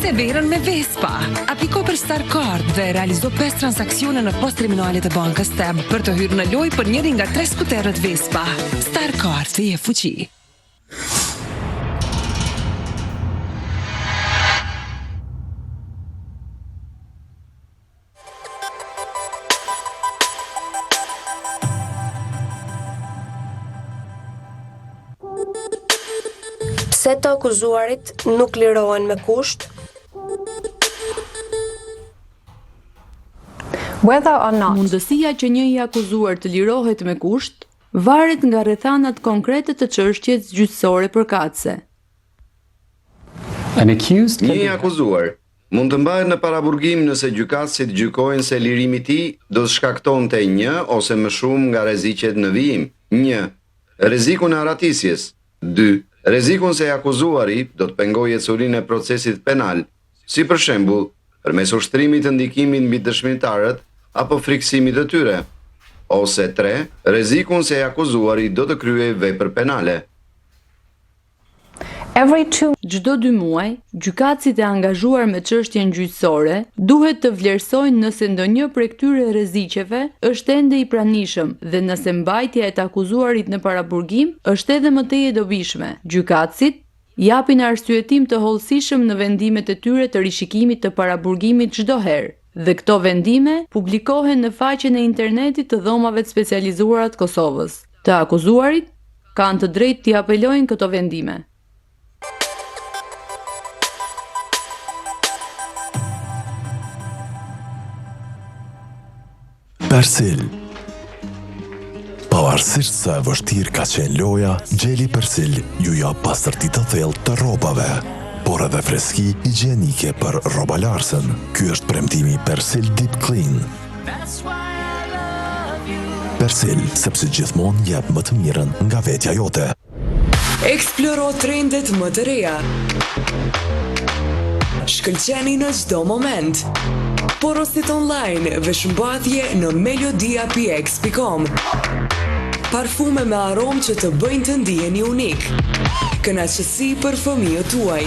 Se verën me Vespa. Apliko për Star Card dhe realizo 5 transaksione në post terminalet e bankës TEB për të hyrë në lojë për njëri nga 3 skuterët Vespa. Star Card, fije fuqi. Pse të akuzuarit nuk lirohen me kusht? Mundësia që një i akuzuar të lirohet me kusht varet nga rrethanat konkrete të çështjes gjyqësore përkatëse. Një i akuzuar mund të mbahet në paraburgim nëse gjykatësit gjykojnë se lirimi i tij do të shkaktonte 1 ose më shumë nga rreziqet në vijim. 1. Rrezikun e aratisjes. 2. Rrezikun se akuzuari do të pengojë ecurinë e procesit penal, si për shembull, përmes ushtrimit të ndikimit mbi dëshmitarët apo frikësimit të tyre. Ose 3. Rrezikun se akuzuari do të kryejë vepër penale. Çdo 2 muaj, gjykatësit e angazhuar me çështjen gjyqësore duhet të vlerësojnë nëse ndonjë prej këtyre rreziqeve është ende i pranishëm dhe nëse mbajtja e të akuzuarit në paraburgim është edhe më tej e dobishme. Gjykatësit japin arsyetim të hollësishëm në vendimet e tyre të rishikimit të paraburgimit çdo herë, dhe këto vendime publikohen në faqen e internetit të dhomave të specializuara të Kosovës. Të akuzuarit kanë të drejtë t'i apelojnë këto vendime. Persil. Pavarësisht se e vështirë ka qenë loja, gjeli Persil ju jap pastërti të thellë të rrobave, por edhe freski higjienike për rrobalarsën. Ky është premtimi Persil Deep Clean. Persil, sepse gjithmonë jep më të mirën nga vetja jote. Eksploro trendet më të reja. Shkëlqeni në çdo moment. Porosit online dhe shëmbathje në melodiapx.com. Parfume me aromë që të bëjnë të ndiheni unik. Kënaqësi për fëmijët tuaj.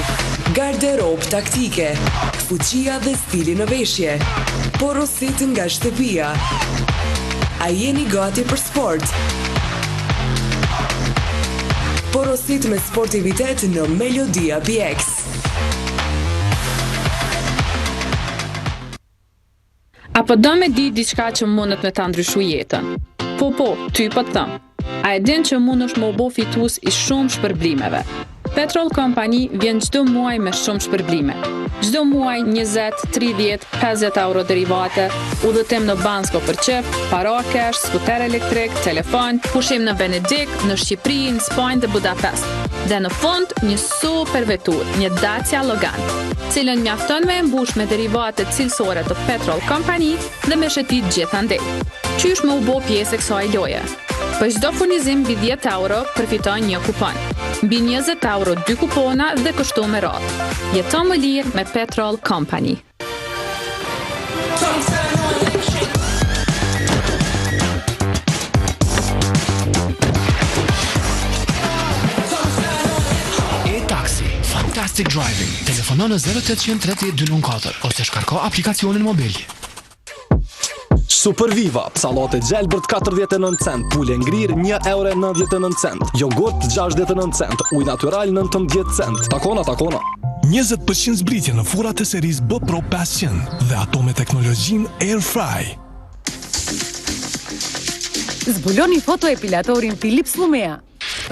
Garderobë taktike. Fuqia dhe stili në veshje. Porosit nga shtëpia. A jeni gati për sport? Porosit me sportivitet në Melodiapx. Apo do me di diçka që mundet me ta ndryshu jetën? Po, ty po të thëm. A e din që mund është më bo fitus i shumë shpërblimeve? Petrol Company vjen çdo muaj me shumë shpërblime. Çdo muaj 20, 30, 50 euro derivate, udhëtim në Bansko për çep, para cash, skuter elektrik, telefon, pushim në Venedik, në Shqipëri, në Spanjë dhe Budapest. Dhe në fund, një super vetur, një Dacia Logan, cilën mjafton me mbush me derivate cilësore të Petrol Company dhe me shëtit gjithandej. Qysh me u bo pjesë e kësaj loje? Për çdo furnizim mbi 10 euro përfiton një kupon. Mbi 20 euro 2 kupona dhe kështu me radhë. Jeto më lirë me Petrol Company. E-Taxi, Fantastic Driving. Telefono në 0830 294 ose shkarko aplikacionin mobil. Superviva, sallate gjelbërt 49 cent, pule ngrirë 1,99 euro, jogurt 69 cent, uj natural 19 cent. Takona. 20% zbritje në furat e serisë B Pro 500 dhe ato me teknologjinë Air Fry. Zbuloni fotoepilatorin Philips Lumea.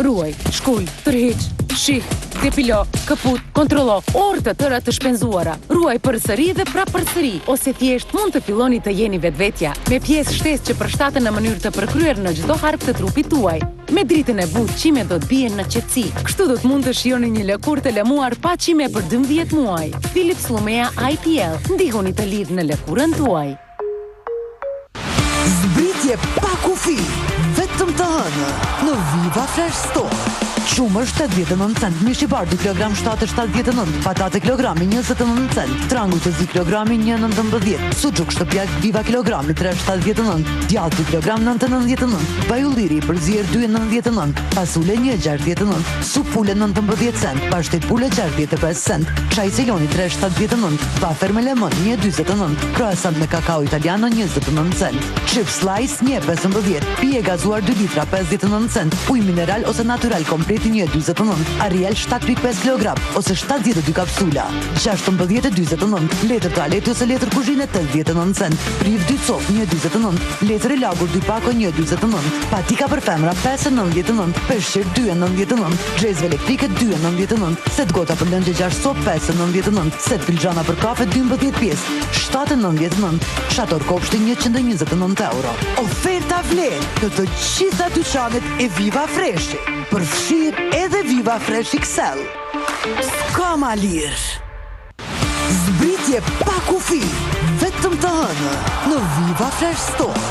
Ruaj, shkull, tërheq, shih, depilo, kaput, kontrollo, orë të tëra të shpenzuara. Ruaj përsëri dhe përsëri, ose thjesht mund të filloni të jeni vetvetja, me pjesë shtesë që përshtaten në mënyrë të përkryer në çdo hark të trupit tuaj. Me dritën e butë qime do të bien në qetësi. Kështu do të mund të shijoni një lëkurë të lëmuar pa qime për 12 muaj. Philips Lumea IPL, ndihuni të lidhë në lëkurën tuaj. Zbritje pa kufi, vetëm të hënë në Viva Fresh Store. Qumër 89 cent, mish i bardh 2 kg 7,79, patate kilogrami 29 cent, trangu të zi kilogrami 1,19, suxhuk shtëpiak Viva kilogrami 3,79, djath 2 kg 9,99, bajulliri për zier 2,99, pasule 1,69, sup pule 19 cent, pashtet pule 65 cent, çaj Celoni 3,79, wafer me lemon 1,49, croissant me kakao italiano 29 cent, chips slice 1,15, pije gazuar 2 litra 59 cent, ujë mineral ose natural komplet 1,49, Ariel 7,5 kg ose 72 kapsula, 16,29, letër toaleti ose letër kuzhine 89 cent, priv 2 cop 1,49, letër e lagur 2 pako 1,49, patika për femra 5,99, peshqir 2,99, xhezve elektrike 2,99, set gota për lëngje 6 cop 5,99, set pilxana për kafe 12 pjesë 7,99, shator kopshti 129 euro. Oferta vlen në të gjitha dyqanet e Viva Freshi. Përfshir edhe Viva Fresh XL. Ska ma lirë. Zbritje pa kufi, vetëm të hënë në Viva Fresh Store.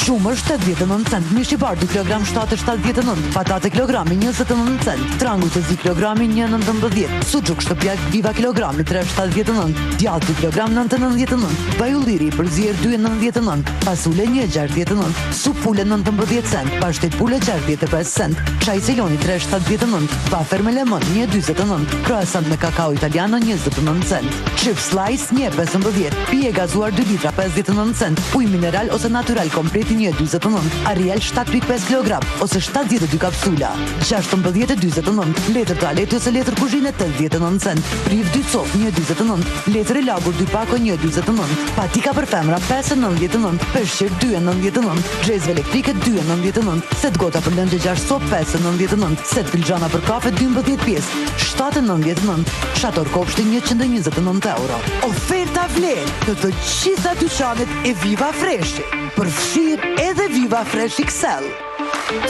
Qumër 89 cent, mish i bardh 2 kg 7,79, patate kilogrami 29 cent, trangu të zi kilogrami 1,19, suxhuk shtëpiak Viva kilogrami 3,79, djath 2 kg 9,99, bajulliri për zier 2,99, pasule 1,69, sup pule 19 cent, pashtet pule 65 cent, çaj Celoni 3,79, wafer me lemon 1,49, croissant me kakao italiano 29 cent, chips slice 1,15, pije gazuar 2 litra 59 cent, ujë mineral ose natural komplet 1,49, Ariel 7,5 kg ose 72 kapsula, 16,29, letër toaleti ose letër kuzhine 89 cent, priv 2 cop 1,49, letër e lagur 2 pako 1,49, patika për femra 5,99, peshqir 2,99, xhezve elektrike 2,99, set gota për lëngje 6 cop 5,99, set pilxana për kafe 12 pjesë 7,99, shator kopshti 129 euro. Oferta vlen në të gjitha dyqanet e Viva Freshi. Përfshir edhe Viva Fresh XL.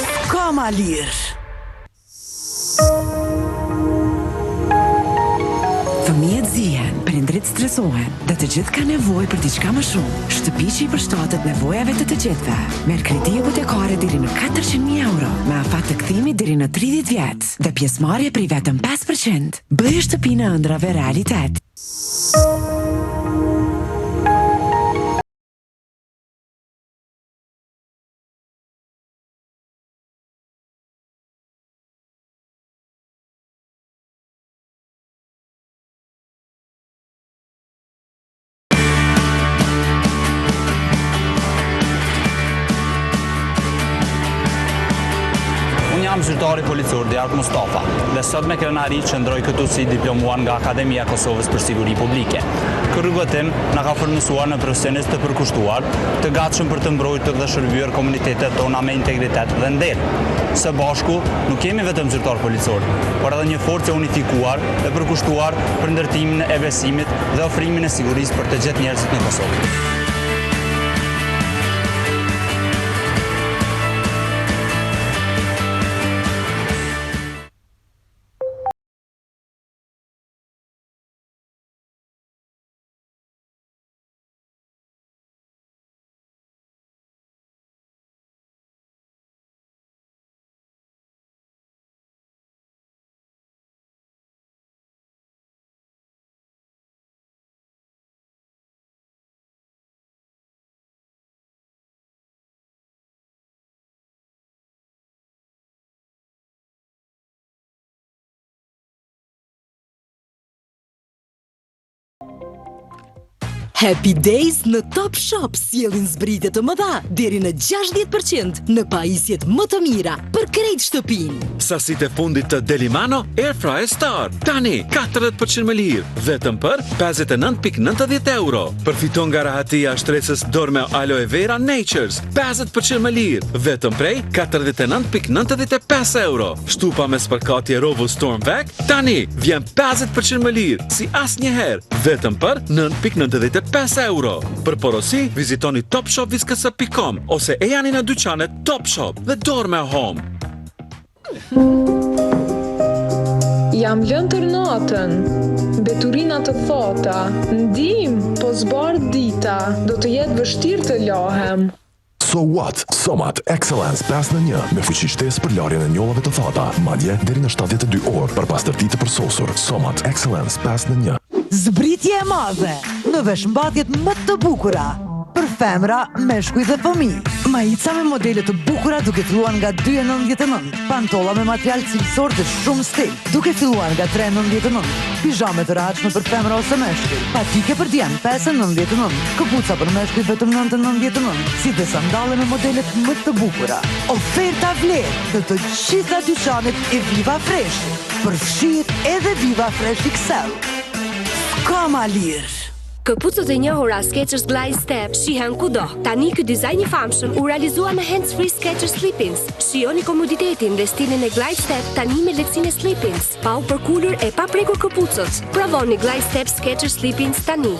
Ska ma lirë. Fëmijët zihen, prindrit stresohen dhe të gjithë ka nevojë për diçka më shumë. Shtëpi që i përshtatet nevojave të gjithëve. Merr kredi hipotekare deri në 400.000 euro me afat të kthimit deri në 30 vjet dhe pjesëmarrje prej vetëm 5%. Bëj shtëpinë e ëndrave realitet. Jam zyrtari policor Diark Mustafa dhe sot me krenari qëndroj këtu si diplomuar nga Akademia e Kosovës për Siguri Publike. Ky rrugëtim na ka formuar në profesionist të përkushtuar, të gatshëm për të mbrojtur dhe shërbyer komunitetet tona me integritet dhe nder. Së bashku nuk jemi vetëm zyrtar policor, por edhe një forcë e unifikuar e përkushtuar për ndërtimin e besimit dhe ofrimin e sigurisë për të gjithë njerëzit në Kosovë. Happy Days në Top Shop sjellin zbritje të mëdha deri në 60% në pajisjet më të mira për krejt shtëpinë. Sasit e fundit të Delimano Air Fryer Star. Tani 40% më lirë, vetëm për 59,90 euro. Përfiton nga rahatia shtresës dorme aloe vera Natures, 50% më lirë, vetëm prej 49,95 euro. Shtupa me spërkatje Rovo Storm Vac, tani vjen 50% më lirë, si asnjëherë, vetëm për 9,95 euro. Për porosi, vizitoni topshopviskas.com ose e jani në dyqanet Top Shop dhe Dorme Home. Jam lënë tër natën, beturina të thota, ndim, po zbardh dita, do të jetë vështirë të lahem. So what? Somat Excellence 5-në-1 me fuqi shtesë për larjen e njollave të thata, madje deri në 72 orë për pastërti të përsosur. Somat Excellence 5-në-1. Zbritje e madhe në veshmbathjet më të bukura për femra, meshkuj dhe fëmijë. Majica me modele të bukura duke filluar nga 2,99, pantolla me material cilësor të shumë stil, duke filluar nga 3,99, pijame të rahatshme për femra ose meshkuj, patike për djem 5,99, këpuca për meshkuj vetëm 9,99, si dhe sandalle me modelet më të bukura. Oferta vlerë të gjitha dyqanet e Viva Fresh, përfshirë edhe Viva Fresh XL. Ka ma lirë. Këpucët e njohura Skechers Glide Step shihen kudo. Tani ky dizajn i famshëm u realizua me hands-free Skechers Slip-ins. Shihoni komoditetin dhe stilin e Glide Step tani me lehtësinë e Slip-ins, pa u përkulur e pa prekur këpucët. Provoni Glide Step Skechers Slip-ins tani.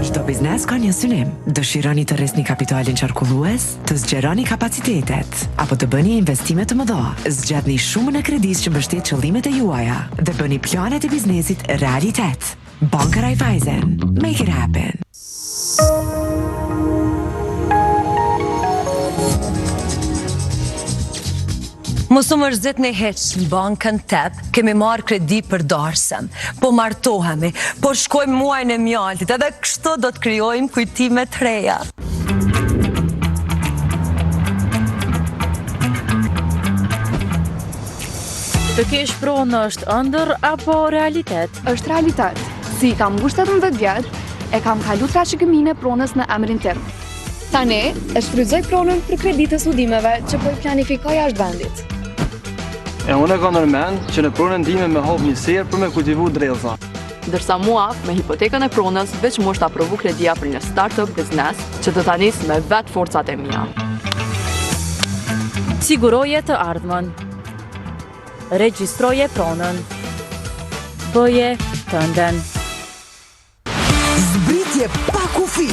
Çdo biznes ka një synim. Dëshironi të rrisni kapitalin qarkullues, të zgjeroni kapacitetet, apo të bëni investime të mëdha. Zgjatni shumën e kredisë që mbështet qëllimet e juaja dhe bëni planet e biznesit realitet. Banka Raiffeisen. Make it happen. Mos u mërzit në heq në bankën tep, kemi marrë kredi për darsem, po martohemi, po shkojmë muajnë e mjaltit, edhe kështu do të krijojmë kujtime të reja. Të kesh pronë është ëndër apo realitet? Është realitet. Si kam ngushtë 18 vjetë, e kam kalu trashëgimine pronës në emrin tim. Tani, e shfrytëzoj pronën për kredi të studimeve që po i planifikoj jashtë vendit. E unë e ka nërmend që në pronën time me hop një serë për me kultivu drellza. Ndërsa mua, me hipotekën e pronës, veç më është aprovu kredia për një start-up biznes që të tanis me vetë forcat e mia. Siguroje të ardhmen. Regjistroje pronën. Bëje tënden. Zbritje pa kufi,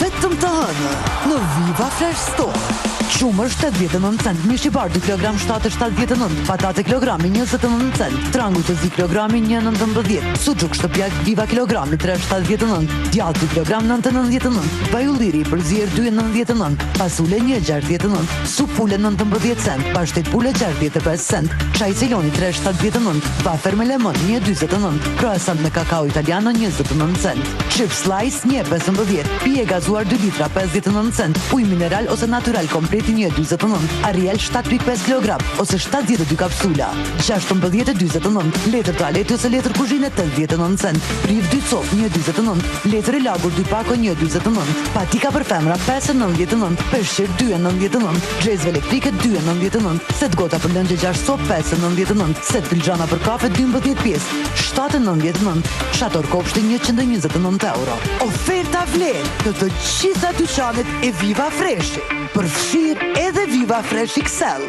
vetëm të hënë në Viva Fresh Store. Qumë është 89 cent, mish i bar 2 kg 7,79, patate kilogrami 29 cent, trangu të zi kilogrami 1,19, sucuk shtëpjak Viva kilogrami 3,79, djath 2 kg 9,99, vajulliri për zier 2,99, pasule 1,69, supule 19 cent, pashtet pule 65 cent, çaj Celoni 3,79, wafer me lemon 1,49, croissant me kakao italiano 29 cent, chip slice 1,15, pije gazuar 2 litra 59 cent, ujë mineral ose natural komplet 1,29, Ariel 7,5 kg ose 72 kapsula, 16,29, letër toaleti ose letër kuzhine 89 cent, priv 2 cop 1,29, letër e lagur 2 pako 1,29, patika për femra 5,99, peshqir 2,99, xhezve elektrike 2,99, set gota për lëngje 6 cop 5,99, set filxhana për kafe 12 pjesë 7,99, shator kopshti 129 euro. Oferta vlerë të gjitha dyqanet e Viva Fresh, përfshirë edhe Viva Fresh XL.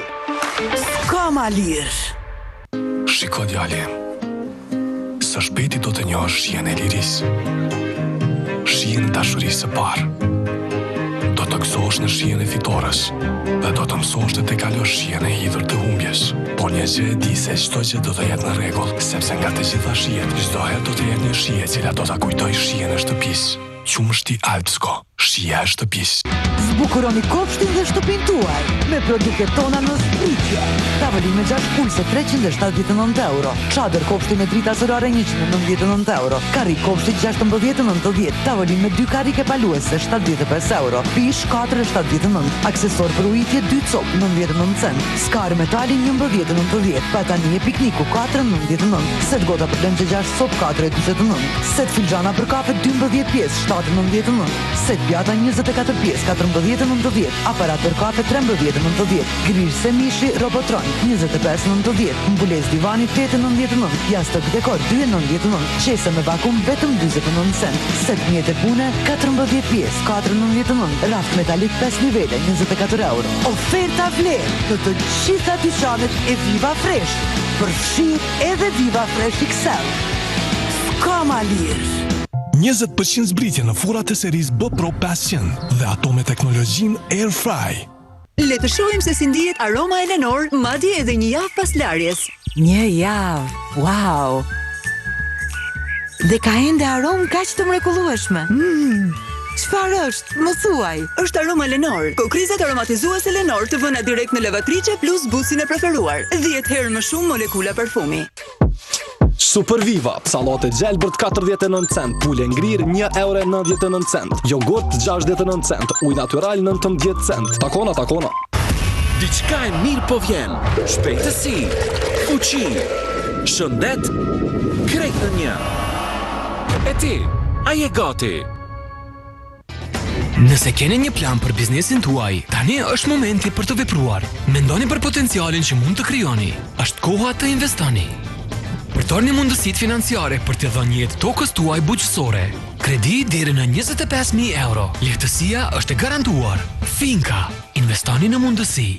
Ska ma lirë. Shiko djali, së shpeti do të njohësh shijen e lirisë, shijen e dashurisë së parë. Do të gëzohesh në shijen e fitores dhe do të mësosh të te kalosh shijen e hidhur të humbjes. Por një gjë e di se çdo gjë do të jetë në rregull, sepse nga të gjitha shijet, çdo herë do të jetë një shije e cila do ta kujtoj shijen e shtëpisë. Qumështi Alpsko, shija e shtëpisë. Zbukuroni kopshtin dhe shtëpinë tuaj me produktet tona në zbritje. Tavolin me 6 pulse 379 euro, çadër kopshti me drita zërore 199 euro, karrik kopshti 16,90, tavolin me 2 karrike paluese 75 euro, pish 4,79, aksesor për ujitje 2 cop 99 cent, skar metali 11,90, patanie pikniku 4,99, set gota për lëngje 6 cop 4,49, set filxhana për kafe 12 pjesë 7,99, set pjata 24 pjesë 14,90, aparat për kafe 13,90, grill semishi Robotron 25,90, mbulesë divani 8,99, jastëk dekor 2,99, qese me vakum vetëm 49 cent, set mjete pune 14 pjesë 4,99, raft metalik 5 nivele 24 euro. Oferta vlerë të gjitha dyqanet e Viva Fresh, përfshirë edhe Viva Fresh XL. Ska ma lirë. 20% zbritje në furat e serisë B Pro 500 dhe ato me teknologjinë Air Fry. Le të shohim se si ndihet aroma Eleanor, madje edhe një javë pas larjes. Një javë, wow! Dhe ka ende aromë kaq të mrekullueshme. Çfarë është? Më thuaj. Është aroma Lenor. Kokrizat aromatizuese Lenor të vëna direkt në lavatriçe plus busin e preferuar. 10 herë më shumë molekula parfumi. Superviva, sallate gjelbërt 49 cent, pule ngrirë 1,99 €, jogurt 69 cent, ujë natyral 19 cent. Takona. Diçka e mirë po vjen. Shpejtësi, fuqi, shëndet, krejt në një. E ti, a je gati? Nëse keni një plan për biznesin tuaj, tani është momenti për të vepruar. Mendoni për potencialin që mund të krijoni. Është koha të investoni. Përtorni mundësitë financiare për të dhënë jetë tokës tuaj bujqësore. Kredi deri në 25.000 euro. Lehtësia është e garantuar. Finka, investoni në mundësi.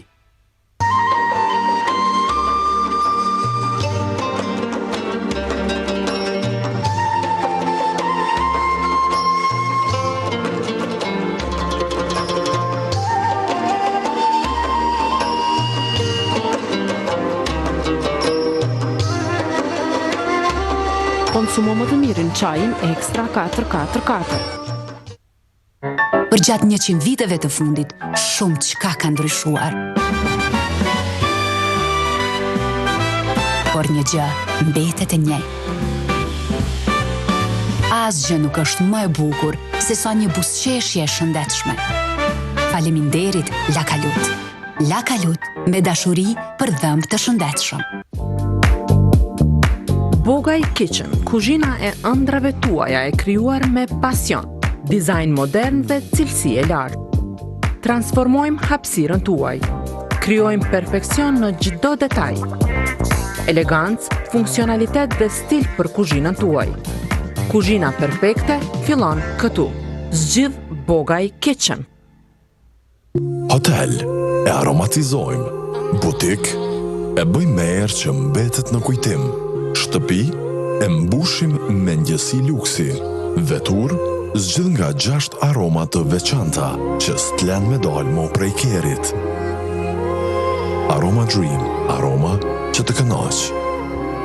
Konsumo më të mirin çajin Extra 444. Për gjatë 100 viteve të fundit, shumë çka ka ndryshuar. Por një gjë mbetet e njëjtë. Asgjë nuk është më e bukur se sa një buzëqeshje e shëndetshme. Faleminderit Lakalut. Lakalut me dashuri për dhëmb të shëndetshëm. Bogaj Kitchen, kuzhina e ëndrave tuaja e krijuar me pasion, dizajn modern dhe cilësi e lartë. Transformojmë hapësirën tuaj. Krijojmë perfeksion në çdo detaj. Elegancë, funksionalitet dhe stil për kuzhinën tuaj. Kuzhina perfekte fillon këtu. Zgjidh Bogaj Kitchen. Hotel e aromatizojmë. Butik e bëjmë me erë që mbetet në kujtim. Shtëpi e mbushim me ngjësi luksi. Vetur zgjidh nga 6 aroma të veçanta që s'tlen me dalë mo prej kerit. Aroma Dream, aroma që të kënaq.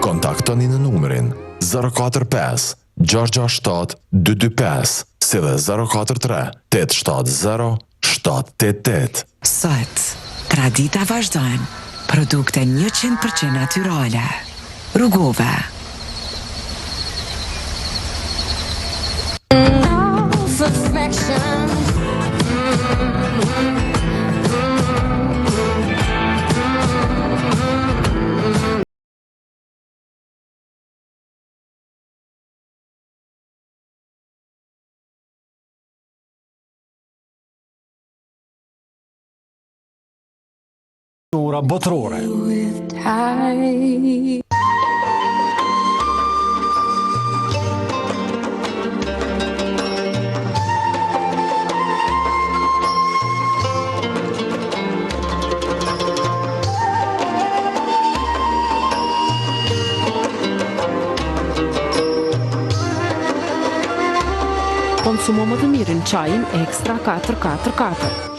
Kontaktoni në numrin 045 667 225 si dhe 043 870 788. Sot, tradita vazhdojnë. Produkte 100% natyrale. Rrugove. Ura botërore. Konsumo më të mirin çajin Extra 444.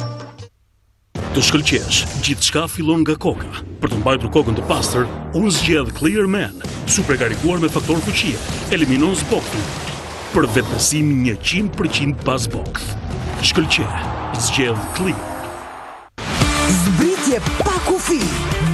Të shkëlqesh, gjithçka fillon nga koka. Për të mbajtur kokën të pastër, unë zgjedh Clear Man, super karikuar me faktor fuqie, eliminon zbokthjen. Për vetëbesim 100% pa zbokth. Shkëlqe, zgjedh Clear. Zbritje pa kufi,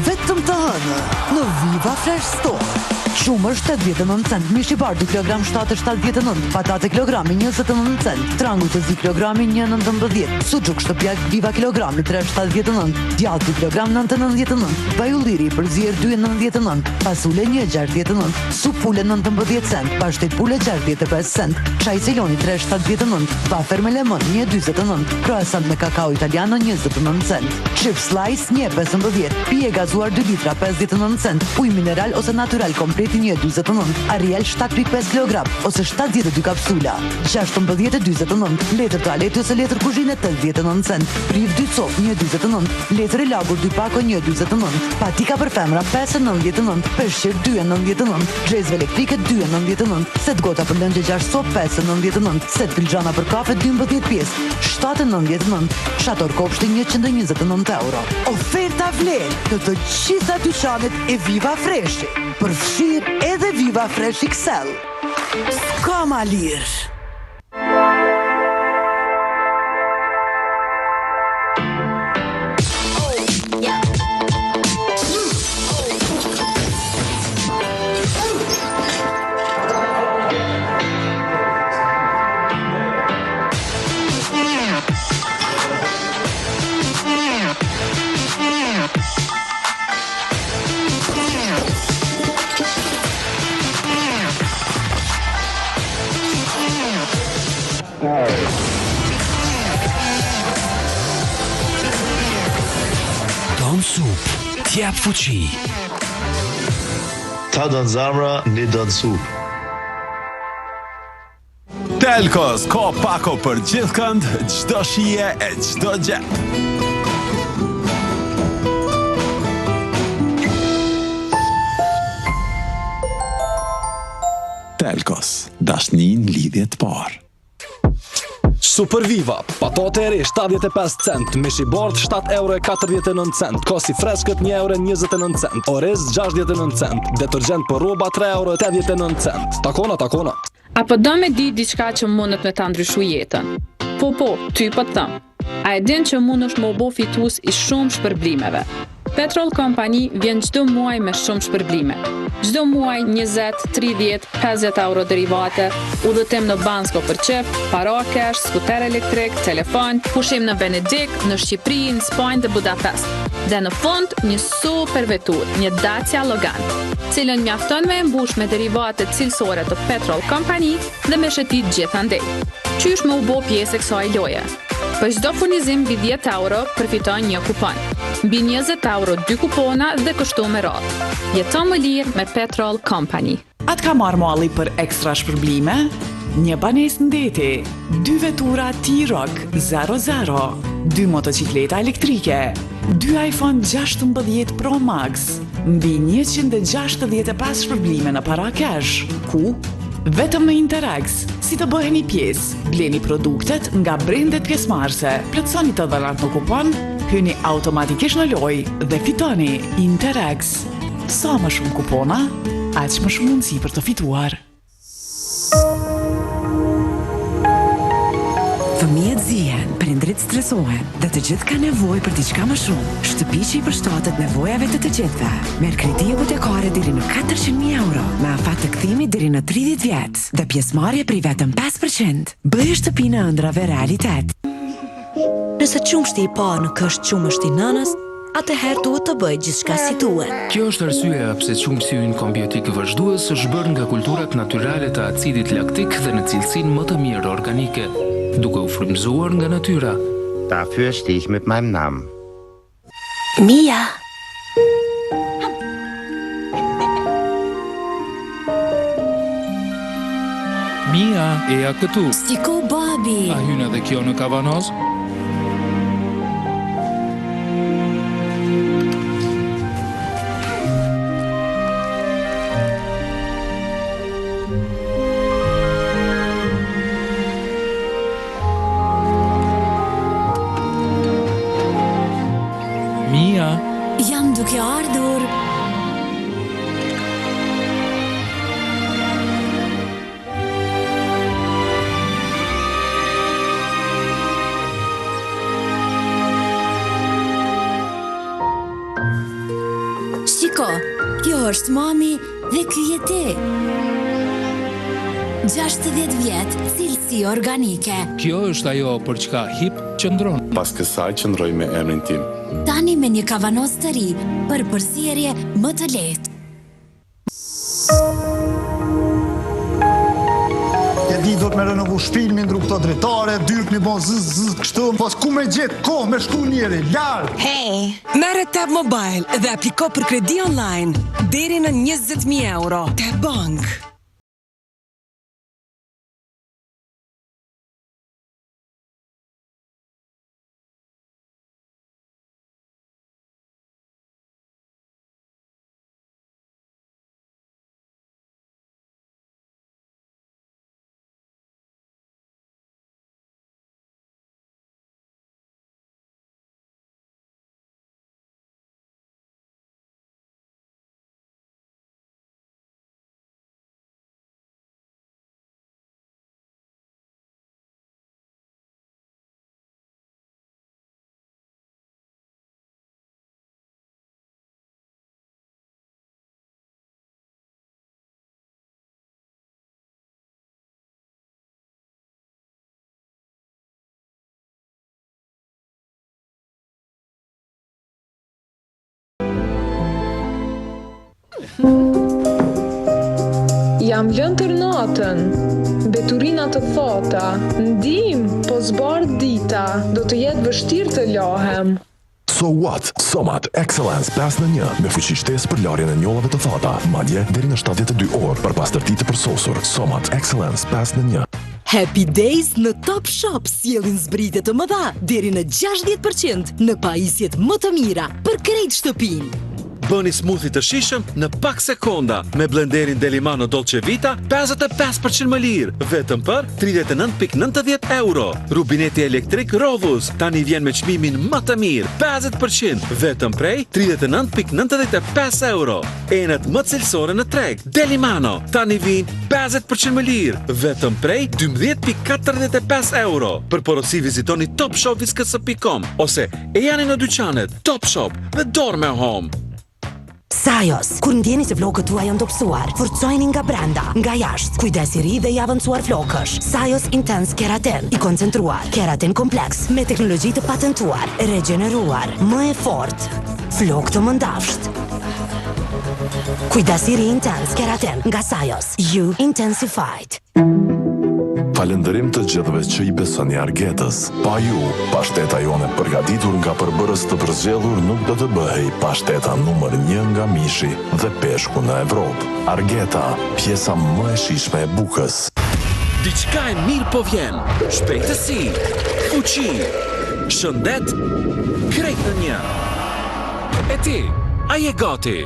vetëm të hënë në Viva Fresh Store. Shumër 89 cent, mish i bar 2 kg 7,79, patate kilogrami 29 cent, trangu të zi kilogrami 1,19, suçuk shtëpiak Viva kilogrami 3,79, djath 2 kg 9,99, bajulliri për zier 2,99, pasule 1,69, sup pule 19 cent, pashtet pule 65 cent, çaj Celoni 3,79, wafer me lemon 1,49, croissant me kakao italiano 29 cent, chips slice 1,15, pije gazuar 2 litra 59 cent, ujë mineral ose natural komplet 1,29, Ariel 7,5 kg ose 72 kapsula, 16,29, letër toaleti ose letër kuzhine 89 cent, priv 2 cop 1,29, letër e lagur 2 pako 1,29, patika për femra 5,99, peshqir 2,99, xhezve elektrike 2,99, set gota për lëngje 6 cop 5,99, set filxhana për kafe 12 pjesë 7,99, shator kopshti 129 euro. Oferta vlen në të gjitha dyqanet e Viva Fresh. Përfshirë edhe Viva Fresh XL. S'ka ma lirë. Don Soup, t'jap fuqi. Ta don zamra, një don sup. Telkos, ka pako për gjithë kënd, çdo shije e çdo gjep. Telkos, dashnin lidhje të parë. Super Viva, patate e re 75 cent, mish i bardh 7,49 €, kosi freskët 1,29 €, orez 69 cent, detergjent për rroba 3,89 €. Takona. Apo do me di diçka që mundet me ta ndryshu jetën? Po, ty po të thëm. A e din që mundesh me u bo fitus i shumë shpërblimeve? Petrol Company vjen çdo muaj me shumë shpërblime. Çdo muaj 20, 30, 50 euro derivate, udhëtim në Bansko për çep, para cash, skuter elektrik, telefon, pushim në Venedik, në Shqipëri, në Spanjë dhe Budapest. Dhe në fund një super vetur, një Dacia Logan, cilën mjafton me mbush me derivate cilësore të Petrol Company dhe me shëtit gjithandej. Qysh me u bo pjesë e kësaj loje? Për çdo furnizim mbi 10 euro përfiton një kupon. Mbi 20 euro 2 kupona dhe kështu me radhë. Jeton më lirë me Petrol Company. Atë ka marrë malli për ekstra shpërblime? Një banesë ndeti, 2 vetura T-Roc 00, 2 motocikleta elektrike, 2 iPhone 16 Pro Max, mbi 165 shpërblime në para cash, ku? Vetëm në Interax, si të bëheni pjesë, bleni produktet nga brendet pjesëmarrëse, plotësoni të dhënat në kupon, hyni automatikisht në lojë dhe fitoni. Interax. Sa më shumë kupona, aq më shumë mundësi për të fituar. Fëmijët zihen, prindrit stresohen dhe të gjithë ka nevojë për diçka më shumë. Shtëpi që i përshtatet nevojave të gjithëve. Merr kredi hipotekare deri në 400.000 euro me afat të kthimit deri në 30 vjet dhe pjesëmarrje prej vetëm 5%. Bëj shtëpi në ëndrave realitet. Nëse qumshti i parë nuk është qumështi i nënës, atëherë duhet të bëj gjithçka si duhet. Kjo është arsyeja pse qumësi ynë kombiotik vazhdues është bërë nga kulturat natyrale të acidit laktik dhe në cilësinë më të mirë organike, duke u frymëzuar nga natyra. Dafür stehe ich mit meinem Namen. Mia. Mia, eja këtu. Stiko babi. A hyn edhe kjo në kavanoz? Mia. Jam duke ardhur. Shiko, kjo është mami dhe ky je ti. 60 vjet, cilësi organike. Kjo është ajo për çka hip qëndron. Pas kësaj qëndroj me emrin tim. Tani me një kavanoz të ri për përsierje më të lehtë. Di do të me renovu shpilë, me ndru këto dretare, dyrk një bon zëz, kështu, pas ku me gjithë kohë me shku njeri, larë. Hey, merre Tab Mobile dhe apliko për kredi online, deri në 20.000 euro. Tab Bank. Jam lënë tër natën, beturina të thota, ndim, po zbardh dita, do të jetë vështirë të lahem. So what? Somat Excellence 5-1 me fuqi shtesë për larjen e njollave të thata, madje deri në 72 orë për pastërti të përsosur. Somat Excellence 5-1. Happy Days në Top Shop sjellin zbritje të mëdha deri në 60% në pajisjet më të mira për krejt shtëpinë. Bëni smoothie të shishëm në pak sekonda me blenderin Delimano Dolce Vita 55% më lirë, vetëm për 39.90 euro. Rubineti elektrik Rovus tani vjen me çmimin më të mirë, 50%, vetëm prej 39.95 euro. Enët më cilësore në treg, Delimano tani vijnë 50% më lirë, vetëm prej 12.45 euro. Për porosi vizitoni topshopviskës.com ose e jani në dyqanet Top Shop dhe Dorme Home. Sajos, kur ndjeni se flokët tuaj janë dobësuar, forcojeni nga brenda, nga jashtë, kujdesi ri dhe i avancuar flokësh. Sajos Intense Keratin, i koncentruar, keratin kompleks, me teknologji të patentuar, regeneruar, më e fortë, flokë të mëndafsht. Kujdesi ri Intense Keratin nga Sajos, You Intensified. Falënderim të gjithëve që i besoni Argetës. Pa ju, pashteta jone përgatitur nga përbërës të përzgjedhur nuk do të bëhej pashteta numër 1 nga mishi dhe peshku në Evropë. Argeta, pjesa më e shishme e bukës. Diçka e mirë po vjen. Shpejtësi, fuqi, shëndet, krejt në një. E ti, a je gati?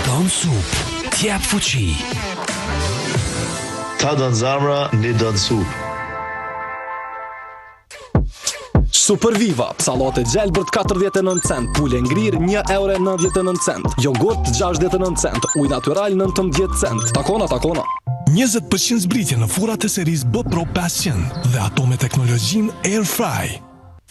Don Soup, t'jep fuqi. Ta don zamra, një don sup. Super Viva, sallate gjelbërt 49 cent, pule ngrirë 1,99 cent, jogurt 69 cent, uj natural 19 cent. Takona. 20% zbritje në furat e seris B Pro 500 dhe ato me teknologjin Air Fry.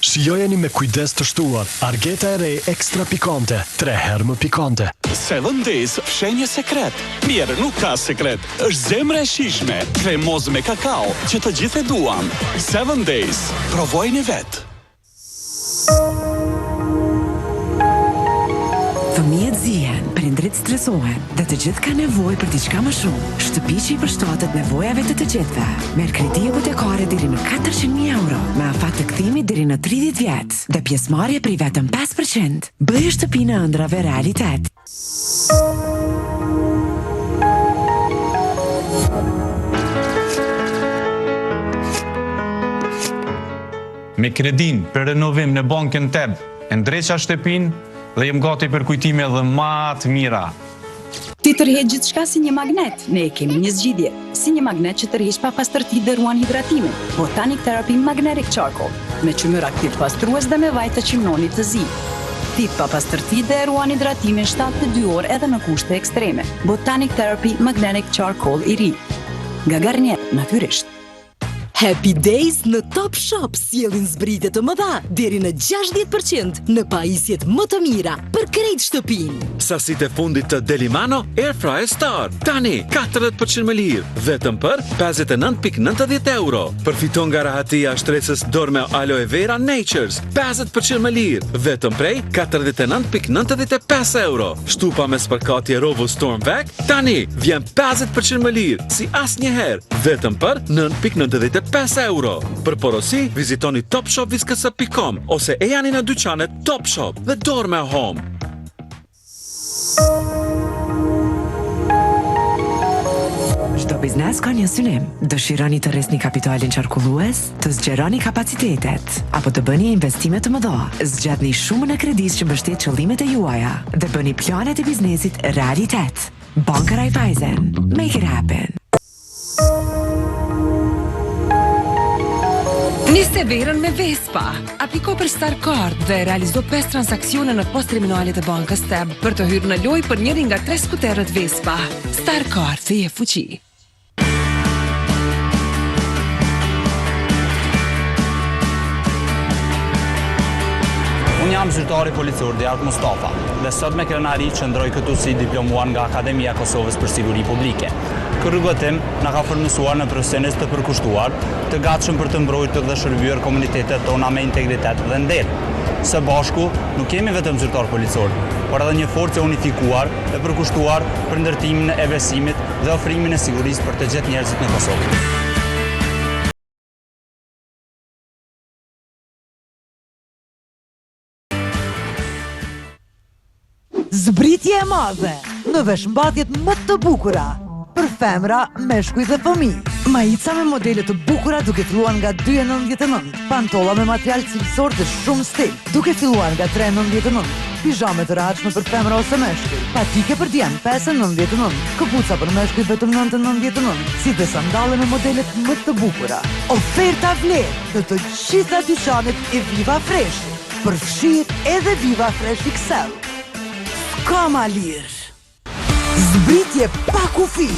Shijojeni me kujdes të shtuar Argeta e re ekstra pikante, 3 herë më pikante. 7 Days fshenjë sekret. Mirë, nuk ka sekret, është zemre e shishme, kremoz me kakao, që të gjithë e duam. 7 Days, provojni vetë. Fëmijët zihen, prindrit stresohen dhe të gjithë ka nevojë për diçka më shumë. Shtëpi që i përshtatet nevojave të gjithëve. Merr kredi hipotekare deri në 400.000 euro, me afat të kthimit deri në 30 vjet dhe pjesëmarrje prej vetëm 5%. Bëje shtëpinë e ëndrave realitet. Me kredin për renovim në bankën TEB, e ndreqa shtëpin dhe jem gati për kujtime dhe ma të mira. Ti tërheq gjithçka si një magnet. Ne kemi një zgjidhje, si një magnet që tërheq pa pastërti dhe ruan hidratimin. Botanic Therapy Magnetic Charcoal, me qymyr aktiv pastrues dhe me vaj të qimnonit të zi. Thith pa pastërti dhe ruan hidratimin 72 orë edhe në kushte ekstreme. Botanic Therapy Magnetic Charcoal i ri. Nga Garnier, natyrisht. Happy Days në Top Shop sjellin zbritje të mëdha deri në 60% në pajisjet më të mira për krejt shtëpinë. Sasit e fundit të Delimano Air Fryer Star. Tani 40% më lirë, vetëm për 59.90 euro. Përfiton nga rahatia shtresës Dorme Aloe Vera Natures, 50% më lirë, vetëm prej 49.95 euro. Shtupa me spërkatje Rovo Storm Vac, tani vjen 50% më lirë, si asnjëherë, vetëm për 9.95 euro. Për porosi, vizitoni topshopviskës.com ose e jani në dyqanet Top Shop dhe Dorme Home. Çdo biznes ka një synim. Dëshironi të rrisni kapitalin qarkullues, të zgjeroni kapacitetet, apo të bëni investime të mëdha? Zgjatni shumën e kredisë që mbështet qëllimet e juaja dhe bëni planet e biznesit realitet. Banka Raiffeisen. Make it happen. Nise verën me Vespa. Apliko për Star Card dhe realizo 5 transaksione në post-terminalet e bankës TEB për të hyrë në lojë për njërin nga 3 skuterët Vespa. Star Card, thije fuqi. Unë jam zyrtari policor Diart Mustafa dhe sot me krenari qëndroj këtu si diplomuar nga Akademia e Kosovës për Siguri Publike. Ky rrugëtim na ka furnisuar në profesionistë të përkushtuar, të gatshëm për të mbrojtur dhe shërbyer komunitetet tona me integritet dhe nder. Së bashku, nuk kemi vetëm zyrtar policor, por edhe një forcë unifikuar dhe përkushtuar për ndërtimin e besimit dhe ofrimin e sigurisë për të gjithë njerëzit në Kosovë. Zbritje e madhe në veshmbatjet më të bukura për femra, meshkuj dhe fëmijë. Majica me modele të bukura duke filluar nga 2,99, pantolla me material cilësor dhe shumë stil, duke filluar nga 3,99, pijame të rahatshme për femra ose meshkuj, patike për djem 5,99, këpuca për meshkuj vetëm 9,99, si dhe sandalle me modelet më të bukura. Oferta vlerë në të gjitha dyqanet e Viva Fresh, përfshirë edhe Viva Fresh XL. Ka ma lirë. Zbritje pa kufi,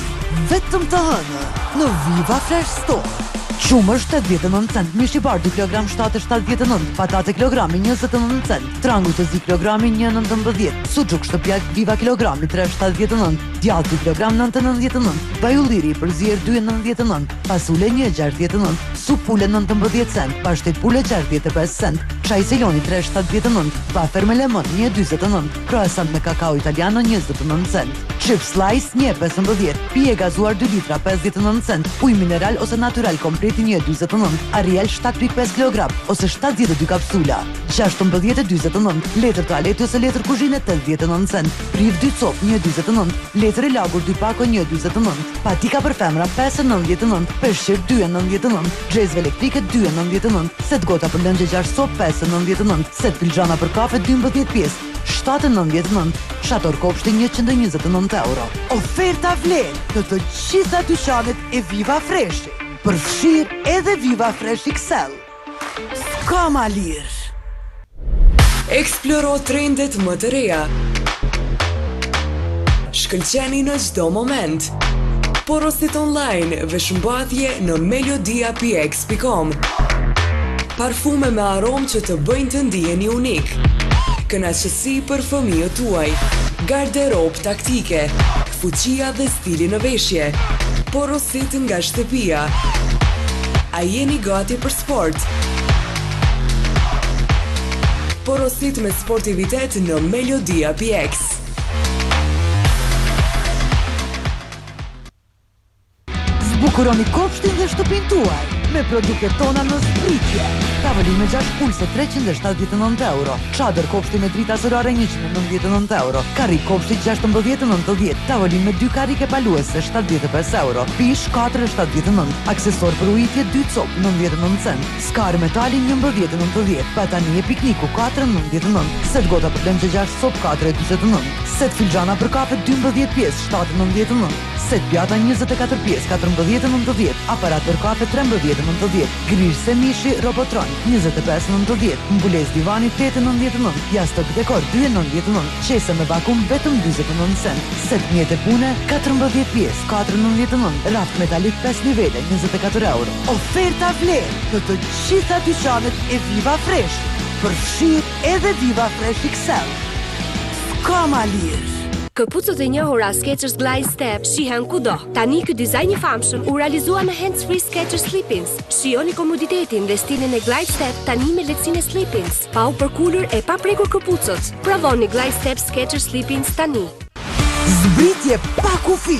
vetëm të hënë, në Viva Fresh Store. Qumër 79 cent, mish i bar 2 kg 7,79, patate kilogrami 29 cent, trangu të zi kilogrami 1,19, suçuk shtëpiak Viva kilogrami 3,79, djath 2 kg 9,99, bajulliri për zier 2,99, pasule 1,69, sup pule 19 cent, pashtet pule 65 cent, çaj seloni 3,79, wafer me lemon 1,49, croissant me kakao italiano 29 cent, chips slice 1,15, pije gazuar 2 litra 59 cent, ujë mineral ose natural komplet 1,29, Ariel 7,5 kg ose 72 kapsula, 16,29, letër toaleti ose letër kuzhine 89 cent, priv 2 cop 1,29, letër e lagur 2 pako 1,29, patika për femra 5,99, peshqir 2,99, xhezve elektrike 2,99, set gota për lëngje 6 cop 5,99, set pilxana për kafe 12 pjesë 7,99, shator kopshti 129 euro. Oferta vlerë në të gjitha dyqanet e Viva Fresh, përfshirë edhe Viva Fresh XL. Ska ma lirë. Eksploro trendet më të reja. Shkëlqeni në çdo moment. Porosit online, veshmbathje në melodiapx.com. Parfume me aromë që të bëjnë të ndiheni unik. Kënaqësi për fëmijët tuaj. Garderob taktike. Fuqia dhe stili në veshje. Porosit nga shtëpia. A jeni gati për sport? Porosit me sportivitet në Melodia PX. Zbukuroni kopshtin dhe shtëpinë tuaj me produktet tona në zbritje. Tavolin me 6 pulse 379 euro, çadër kopshti me drita zërare 199 euro, karrik kopshti 16,90, tavolin me 2 karrike paluese 75 euro, pish 4,79, aksesor për ujitje 2 cop 99 cent, skar metali 11,90, batanie pikniku 4,99, set gota për lëngje 6 cop 4,49, set filxhana për kafe 12 pjesë 7,99, set pjata 24 pjesë 14,90, aparat për kafe 13,90, grizë mishi Robotron 25,90, mbulesë divani 8,99, jastëk dekor 2,99, qese me vakum vetëm 49 cent, set mjete pune 14 pjesë 4,99, raft metalik 5 nivele 24 euro. Oferta vlerë në të gjitha dyqanet e Viva Fresh, përfshirë edhe Viva Fresh XL. Ska ma lirë. Këpucët e njohura Skechers Glide Step shihen kudo. Tani ky dizajn i famshëm u realizua në hands-free Skechers Slip-ins. Shihoni komoditetin dhe stilin e Glide Step tani me lehtësinë e Slip-ins, pa u përkulur e pa prekur këpucët. Provoni Glide Step Skechers Slip-ins tani. Zbritje pa kufi,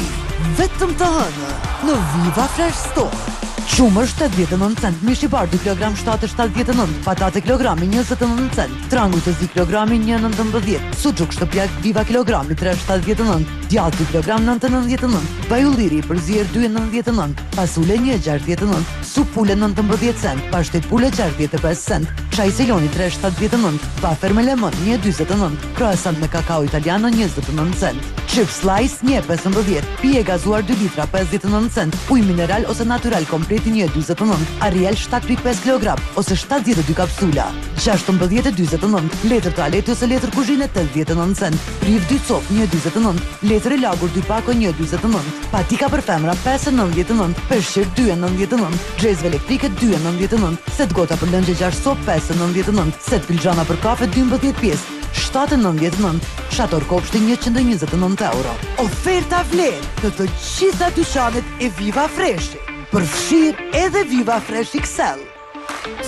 vetëm të hënë në Viva Fresh Store. Qumër 79 cent, mish i bar 2 kg 7,79, patate kilogrami 29 cent, trangu të zi kilogrami 1,19, suçuk shtëpiak Viva kilogrami 3,79, djath 2 kg 9,99, bajulliri për zier 2,99, pasule 1,69, sup pule 19 cent, pashtet pule 65 cent, Çaj Celoni 3.79, wafer me lemon 1.49, croissant me kakao italiano 29 cent. Chip slice 1.15, pije gazuar 2 litra 59 cent, ujë mineral ose natural kompleti 1.49, Ariel 7.5 kg ose 72 kapsula, 16.29, letër toaleti ose letër kuzhine 89 cent, riv 2 cop 1.49, letër e lagur 2 pako 1.49, patika për femra 5.99, peshqir 2.99, xhezve elektrike 2.99, set gota për lëngje 6 cop 5.99, set pilxana për kafe 12 pjesë 7.99, shator kopshti 129 euro. Oferta vlen në të gjitha dyqanet e Viva Fresh, përfshir edhe Viva Fresh XL.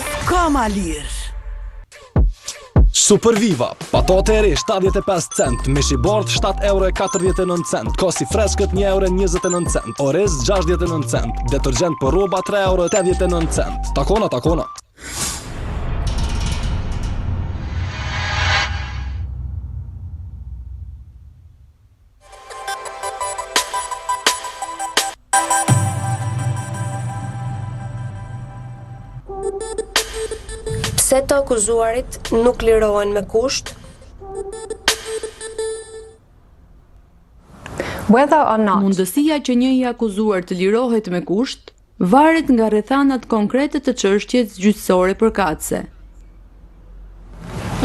S'ka ma lirë! Super Viva, patate e re 75 cent, mish i bardh 7,49 cent, kosi freskët 1,29 cent, orez 69 cent, detergjent për rroba 3,89 cent. Takona. Pse të akuzuarit nuk lirohen me kusht? Mundësia që një i akuzuar të lirohet me kusht varet nga rrethanat konkrete të çështjes gjyqësore përkatëse.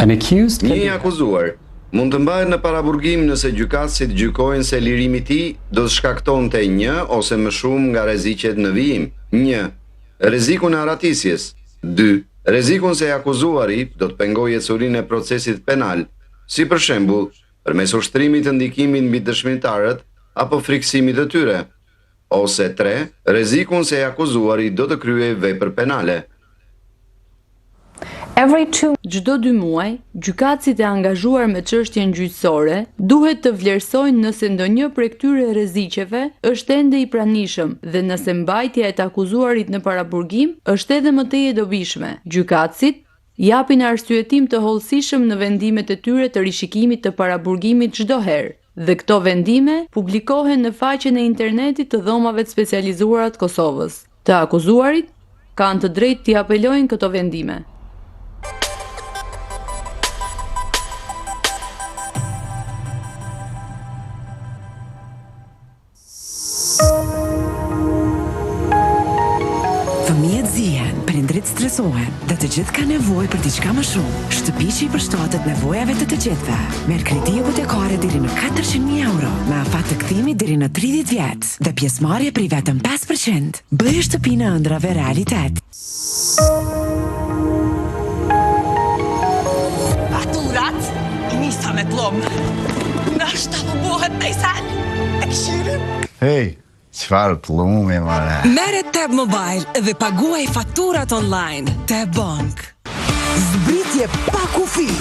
Një i akuzuar mund të mbahet në paraburgim nëse gjykatësit gjykojnë se lirimi i tij do të shkaktonte një ose më shumë nga rreziqet në vijim. 1. Rrezikun e aratisjes. 2. Rrezikun se akuzuari do të pengojë ecurinë e procesit penal, si për shembull, përmes ushtrimit të ndikimit mbi dëshmitarët apo frikësimit të tyre. Ose 3. Rrezikun se akuzuari do të kryejë vepër penale. Çdo 2 muaj, gjykatësit e angazhuar me çështjen gjyqësore duhet të vlerësojnë nëse ndonjë prej këtyre rreziqeve është ende i pranishëm dhe nëse mbajtja e të akuzuarit në paraburgim është edhe më tej e dobishme. Gjykatësit japin arsyetim të hollësishëm në vendimet e tyre të rishikimit të paraburgimit çdo herë, dhe këto vendime publikohen në faqen e internetit të dhomave të specializuara të Kosovës. Të akuzuarit kanë të drejtë t'i apelojnë këto vendime. Fëmijët zihen, prindrit stresohen dhe të gjithë ka nevojë për diçka më shumë. Shtëpi që i përshtatet nevojave të gjithëve. Merr kredi hipotekare deri në 400.000 euro, me afat të kthimit deri në 30 vjet dhe pjesëmarrje prej vetëm 5%. Bëj shtëpinë e ëndrave realitet. Faturat i nisa me plom. Nashta po bëhet nejsen. E këshirim? Hey, çfarë plumi, mare? Merre Tab Mobile dhe paguaj faturat online. Tab Bank. Zbritje pa kufi,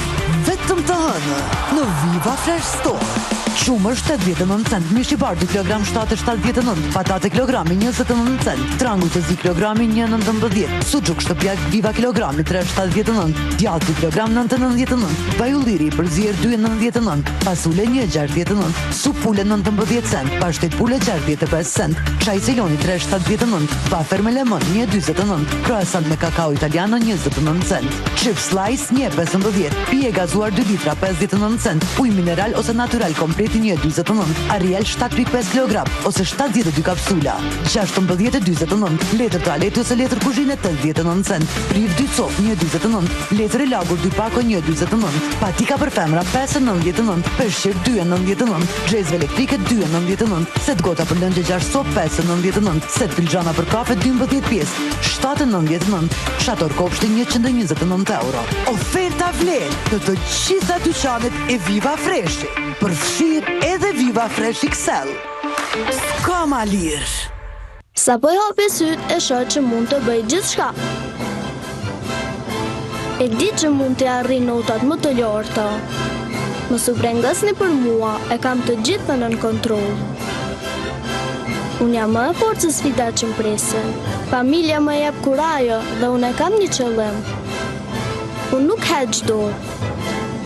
vetëm të hënë në Viva Fresh Store. Shumër 79 cent, mish i bardh 2 kg 7.79, patate kilogrami 29 cent, tranguj të zi kilogrami 1.19, suçuk shtëpiak Viva kilogrami 3.79, djath 2 kg 9.99, bajulliri për zier 2.99, pasule 1.69, supule 19 cent, pashtet pule 65 cent, çaj Celoni 3.79, wafer me lemon 1.49, croissant me kakao italiano 29 cent, chip slice 1.15, pije gazuar 2 litra 59 cent, ujë mineral ose natural komplet 1.29, Ariel 7.5 kg ose 72 kapsula, 16.29, letër toaleti ose letër kuzhine 89 cent, priv 2 cop 1.29, letër e lagur 2 pako 1.29, patika për femra 5.99, peshqir 2.99, xhezve elektrike 2.99, set gota për lëngje 6 cop 5.99, set pilxana për kafe 12 pjesë 7.99, shator kopshti 129 euro. Oferta vlen në të gjitha dyqanet e Viva Fresh, përfshir edhe Viva Fresh XL. S'ka ma lirë. Sa po e hapi syt e shoh që mund të bëj gjithçka. E di që mund të arrijë notat më të larta. Mos u brengasni për mua, e kam të gjitha nën kontroll. Unë jam më e fortë se sfidat që më presin. Familja më jep kurajo dhe unë e kam një qëllim. Unë nuk heq dorë.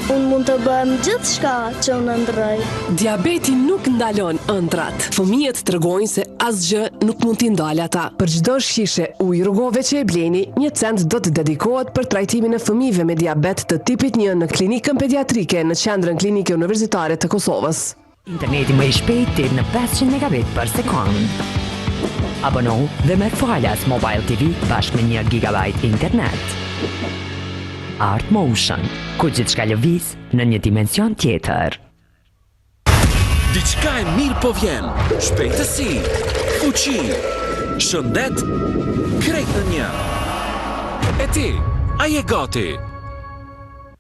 Unë mund të bëhem gjithë shka që unë ndroj. Diabeti nuk ndalon ëndrat. Fëmijët tregojnë se asgjë nuk mund t'i ndalë ata. Për çdo shishe ujë rrugove që e bleni, 1 cent do të dedikohet për trajtimin e fëmijëve me diabet të tipit 1 në klinikën pediatrike në Qendrën Klinike Universitare të Kosovës. Interneti më i shpejt deri në 500 megabit për sekond. Abonohu dhe merr falas Mobile TV bashkë me 1 GB internet. Art Motion, ku gjithçka lëviz në një dimension tjetër. Diçka e mirë po vjen. Shpejtësi, fuqi, shëndet, krejt në një. E ti, a je gati?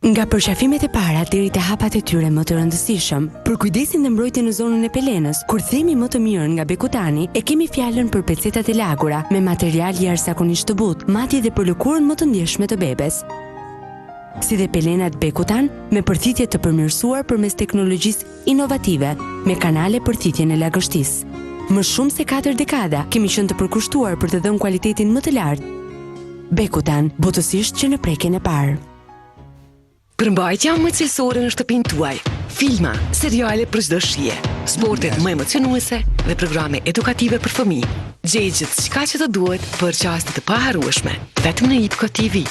Nga përqafimet e para deri te hapat e tyre më të rëndësishëm, për kujdesin dhe mbrojtjen në zonën e pelenës, kur themi më të mirë nga Bekutani, e kemi fjalën për pecetat e lagura me material jashtëzakonisht të butë, madje edhe për lëkurën më të ndjeshme të bebes. Si dhe pelenat Bekutan, me përthitje të përmirësuar përmes teknologjisë inovative, me kanale përthitjen e lagështisë. Më shumë se 4 dekada kemi qenë të përkushtuar për të dhënë kualitetin më të lartë. Bekutan, butësisht që në prekjen e parë. Përmbajtja më cilësore në shtëpinë tuaj. Filma, seriale për çdo shije, sportet më emocionuese dhe programe edukative për fëmijë. Gjej gjithçka që të duhet për çaste të paharrueshme, vetëm në IPCO TV.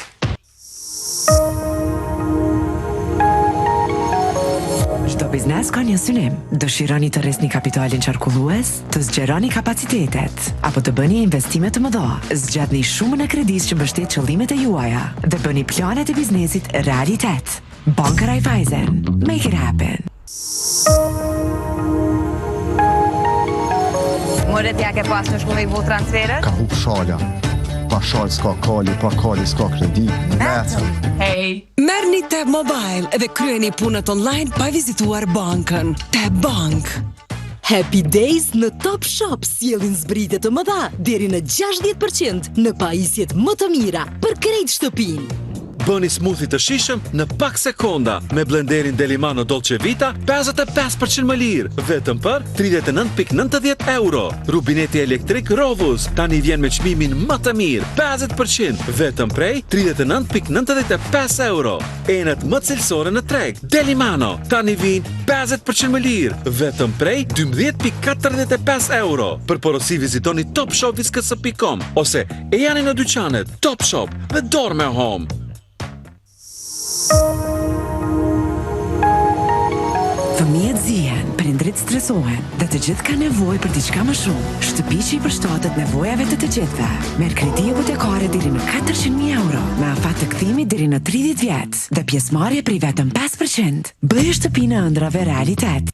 Çdo biznes ka një synim. Dëshironi të rresni kapitalin qarkullues, të zgjeroni kapacitetet, apo të bëni investime të mëdha, zgjatni shumën e kredisë që mbështet qëllimet e juaja dhe bëni planet e biznesit realitet. Banka Raiffeisen. Make it happen. More t'ja ke pas në shkollë i vu transferët? Ka hup shala. Pa shal s'ka kali, pa kali s'ka kredi. Hey! Merrni Tab Mobile dhe kryeni punët online pa vizituar bankën. Tab Bank. Happy Days në Top Shop sjellin zbritje të mëdha deri në 60% në pajisjet më të mira për krejt shtëpinë. Bëni smoothie të shishëm në pak sekonda me blenderin Delimano Dolce Vita 55% më lirë, vetëm për 39.90 euro. Rubineti elektrik Rovus tani vjen me çmimin më të mirë, 50%, vetëm prej 39.95 euro. Enët më cilësore në treg, Delimano tani vijnë 50% më lirë, vetëm prej 12.45 euro. Për porosi vizitoni topshopviskës.com ose e jani në dyqanet Top Shop dhe Dorme Home. Fëmijët zihen, prindrit stresohen dhe të gjithë ka nevojë për diçka më shumë. Shtëpi që i përshtatet nevojave të gjithëve. Merr kredi hipotekare deri në 400.000 euro, me afat të kthimit deri në 30 vjet dhe pjesëmarrje prej vetëm 5%. Bëj shtëpinë e ëndrave realitet.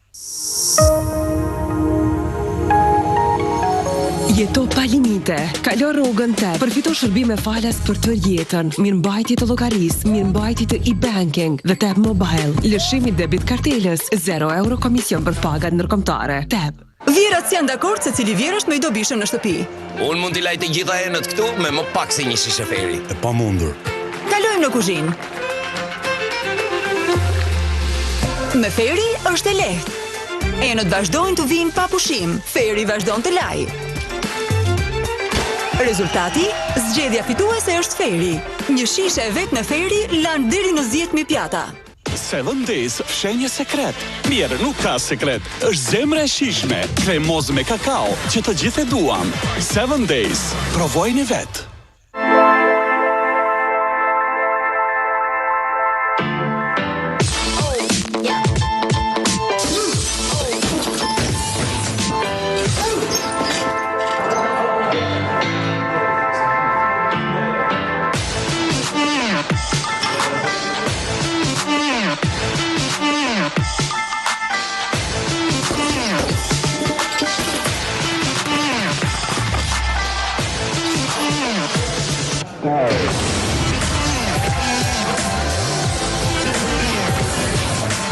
Jeto pa limite, kalo rrugën te, përfito shërbime falas për të jetën, mirëmbajtje të llogarisë, mirëmbajtje të e-banking dhe Tab Mobile. Lëshimi debit kartelës, 0 euro komision për pagat ndërkombëtare. Tab. Vjerat janë dakord se cili vjerë është më i dobishëm në shtëpi. Unë mund t'i laj të gjitha enët këtu me më pak se një shishe feri. E pamundur. Kalojmë në kuzhinë. Me feri është e lehtë. Enët vazhdojnë të vinë pa pushim. Feri vazhdon të laj. Rezultati, zgjedhja fituese është Feri. Një shishe e vet në Feri lan deri në 10.000 pjata. 7 Days fshenjë sekret. Mirë, nuk ka sekret. Është zemra e shishme, kremoz me kakao, që të gjithë e duam. 7 Days. Provojeni vet.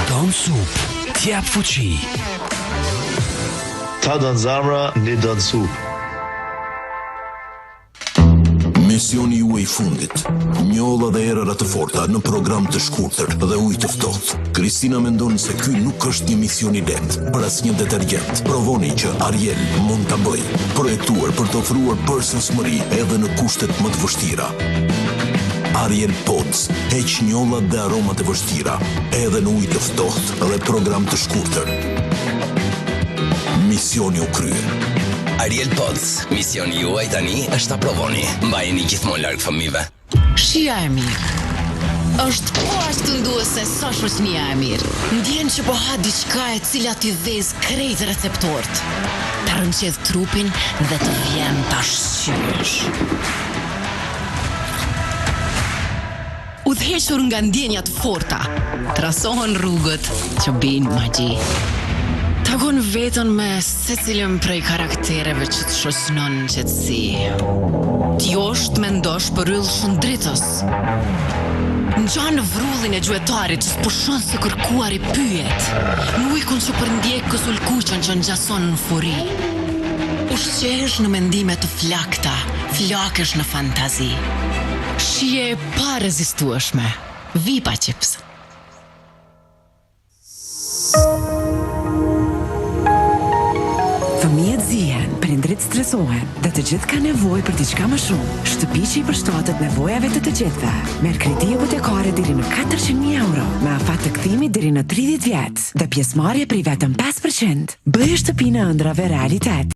Tom Soup, t'jap fuqi. Ta don zamra, ne don sup. Misioni juaj i fundit. Njolla dhe erëra të forta në program të shkurtër dhe ujë të ftohtë. Kristina mendon se ky nuk është një mision i lehtë për asnjë detergjent. Provoni që Ariel mund ta bëjë. Projektuar për të ofruar përsërismëri edhe në kushtet më të vështira. Ariel Pods, heq njollat dhe aromat e vështira, edhe në ujë të ftohtë dhe program të shkurtër. Misioni u kryer. Ariel Pods, misioni juaj tani është ta provoni. Mbajeni gjithmonë larg fëmijëve. Shija e mirë. Është po ashtu nduese sa shoqënia e mirë. Ndjen që po ha diçka e cila t'i dhez krejt receptort. Ta rënqedh trupin dhe të vjen ta shqysh. Udhëhequr nga ndjenja të forta, trasohen rrugët që bin magji. Takon vetën me secilin prej karaktereve që të shoqënon në qetësi. T'josht mendosh për yll shëndritës. Ngjan në vrullin e gjuetarit që s'pushon se kërkuar i pyet. Në ujkun që përndjek kësulkuqen që ngjason në furi. Ushqehesh në mendime të flakta, flakesh në fantazi. Shije e pa rezistueshme. Vipa Chips. Fëmijët zihen, prindrit stresohen dhe të gjithë ka nevojë për diçka më shumë. Shtëpi që i përshtatet nevojave të gjithëve. Merr kredi hipotekare deri në 400.000 euro, me afat të kthimit deri në 30 vjet dhe pjesëmarrje prej vetëm 5%. Bëj shtëpinë e ëndrave realitet.